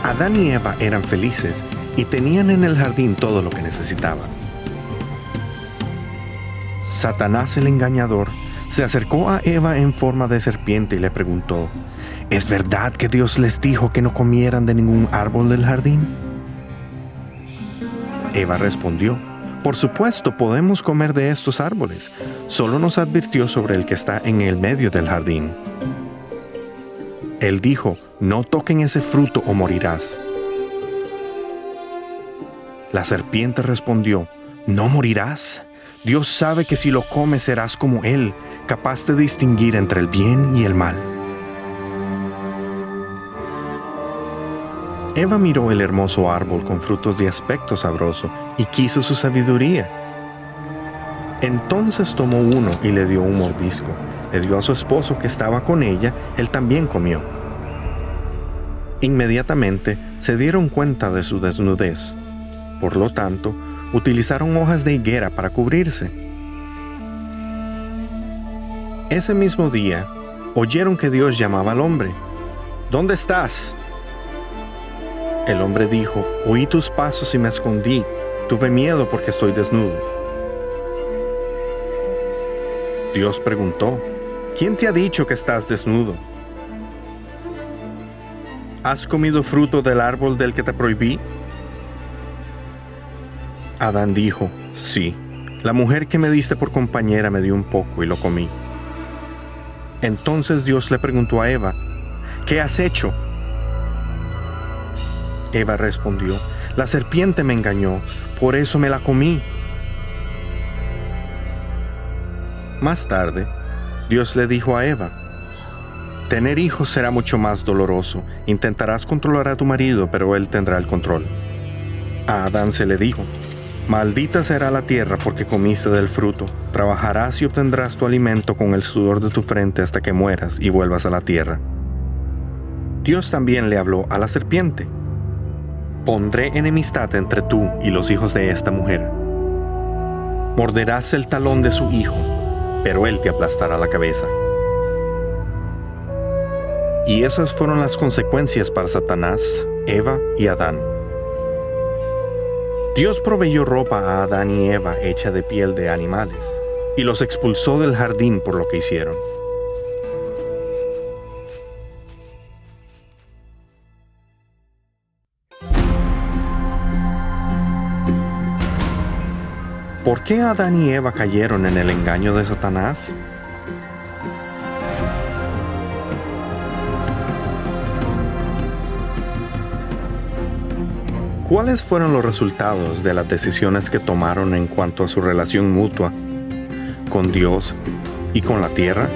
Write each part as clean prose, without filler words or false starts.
Adán y Eva eran felices y tenían en el jardín todo lo que necesitaban. Satanás, el engañador, se acercó a Eva en forma de serpiente y le preguntó: ¿Es verdad que Dios les dijo que no comieran de ningún árbol del jardín? Eva respondió: Por supuesto, podemos comer de estos árboles. Solo nos advirtió sobre el que está en el medio del jardín. Él dijo: No toquen ese fruto o morirás. La serpiente respondió: No morirás. Dios sabe que si lo comes serás como Él, capaz de distinguir entre el bien y el mal. Eva miró el hermoso árbol con frutos de aspecto sabroso y quiso su sabiduría. Entonces tomó uno y le dio un mordisco. Le dio a su esposo que estaba con ella, él también comió. Inmediatamente se dieron cuenta de su desnudez. Por lo tanto, utilizaron hojas de higuera para cubrirse. Ese mismo día, oyeron que Dios llamaba al hombre. ¿Dónde estás? El hombre dijo: Oí tus pasos y me escondí. Tuve miedo porque estoy desnudo. Dios preguntó: ¿Quién te ha dicho que estás desnudo? ¿Has comido fruto del árbol del que te prohibí? Adán dijo: Sí, la mujer que me diste por compañera me dio un poco y lo comí. Entonces Dios le preguntó a Eva: ¿Qué has hecho? Eva respondió: La serpiente me engañó, por eso me la comí. Más tarde, Dios le dijo a Eva: Tener hijos será mucho más doloroso. Intentarás controlar a tu marido, pero él tendrá el control. A Adán se le dijo: Maldita será la tierra porque comiste del fruto. Trabajarás y obtendrás tu alimento con el sudor de tu frente hasta que mueras y vuelvas a la tierra. Dios también le habló a la serpiente: Pondré enemistad entre tú y los hijos de esta mujer. Morderás el talón de su hijo, pero él te aplastará la cabeza. Y esas fueron las consecuencias para Satanás, Eva y Adán. Dios proveyó ropa a Adán y Eva hecha de piel de animales, y los expulsó del jardín por lo que hicieron. ¿Por qué Adán y Eva cayeron en el engaño de Satanás? ¿Cuáles fueron los resultados de las decisiones que tomaron en cuanto a su relación mutua con Dios y con la tierra?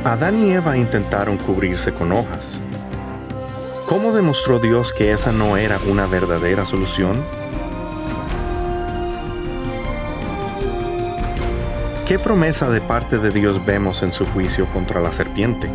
Adán y Eva intentaron cubrirse con hojas. ¿Cómo demostró Dios que esa no era una verdadera solución? ¿Qué promesa de parte de Dios vemos en su juicio contra la serpiente?